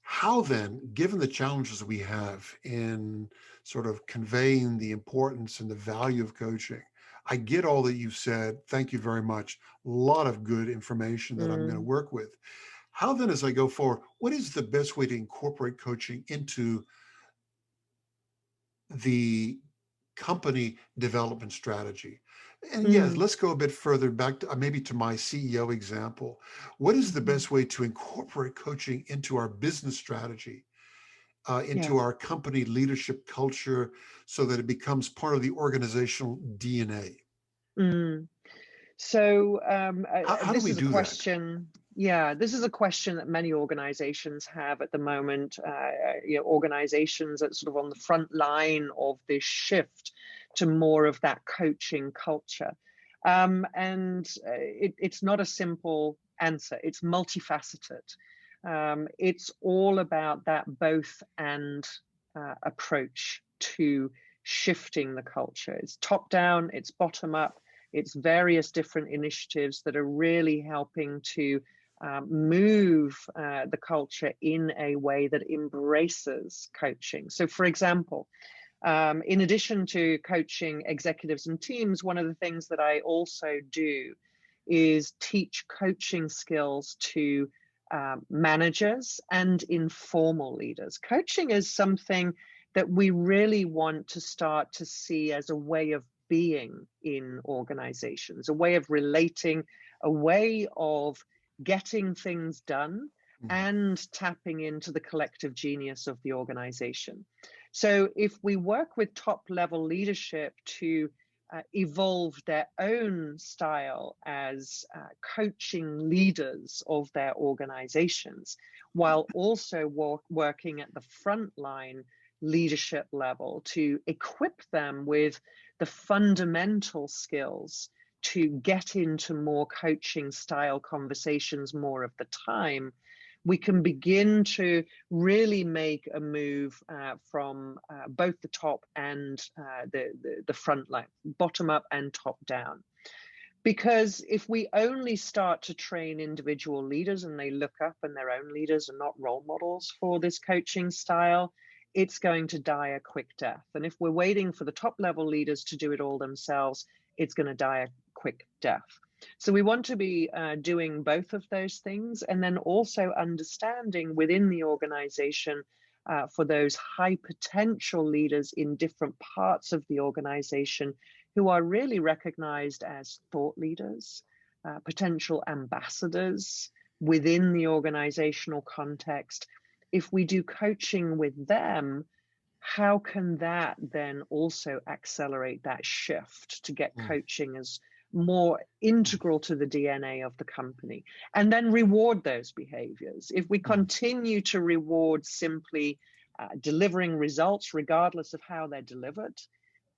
How then, given the challenges we have in sort of conveying the importance and the value of coaching, I get all that you've said. Thank you very much. A lot of good information that I'm going to work with. How then, as I go forward, what is the best way to incorporate coaching into the company development strategy? And yes, let's go a bit further back to maybe to my CEO example. What is the best way to incorporate coaching into our business strategy, into our company leadership culture, so that it becomes part of the organizational DNA? So How do this we is a do question. Yeah, this is a question that many organizations have at the moment. Organizations that sort of on the front line of this shift to more of that coaching culture. It's not a simple answer. It's multifaceted. It's all about that both and approach to shifting the culture. It's top down, it's bottom up, it's various different initiatives that are really helping to move the culture in a way that embraces coaching. So, for example, in addition to coaching executives and teams, one of the things that I also do is teach coaching skills to managers and informal leaders. Coaching is something that we really want to start to see as a way of being in organizations, a way of relating, a way of getting things done and tapping into the collective genius of the organization. So if we work with top level leadership to evolve their own style as coaching leaders of their organizations, while also working at the frontline leadership level to equip them with the fundamental skills to get into more coaching style conversations more of the time, we can begin to really make a move from both the top and the front line, bottom up and top down. Because if we only start to train individual leaders and they look up and their own leaders are not role models for this coaching style, it's going to die a quick death. And if we're waiting for the top level leaders to do it all themselves, it's going to die a quick death. So we want to be doing both of those things, and then also understanding within the organization for those high potential leaders in different parts of the organization who are really recognized as thought leaders, potential ambassadors within the organizational context. If we do coaching with them, how can that then also accelerate that shift to get coaching as more integral to the DNA of the company, and then reward those behaviors? If we continue to reward simply delivering results, regardless of how they're delivered,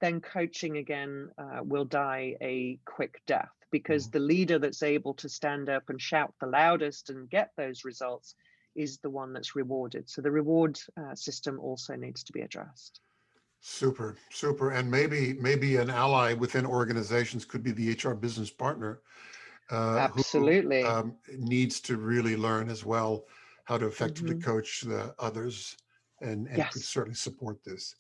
then coaching again will die a quick death, because the leader that's able to stand up and shout the loudest and get those results is the one that's rewarded. So the reward system also needs to be addressed. Super, super. And maybe an ally within organizations could be the HR business partner Absolutely. who needs to really learn as well how to effectively coach the others, and could Yes. certainly support this.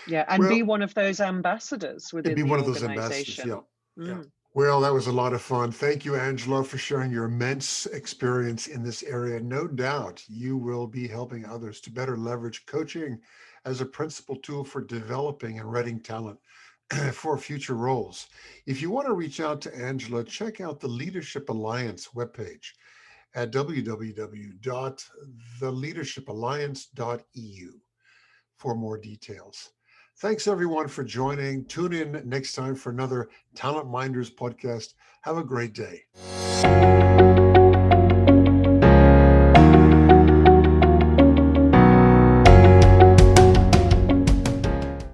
Yeah, and Well, be one of those ambassadors it'd within be the one of those ambassadors. organization. Yeah. Yeah. Well, that was a lot of fun. Thank you, Angela, for sharing your immense experience in this area. No doubt you will be helping others to better leverage coaching as a principal tool for developing and readying talent for future roles. If you want to reach out to Angela, check out the Leadership Alliance webpage at www.theleadershipalliance.eu for more details. Thanks everyone for joining. Tune in next time for another Talent Minders podcast. Have a great day.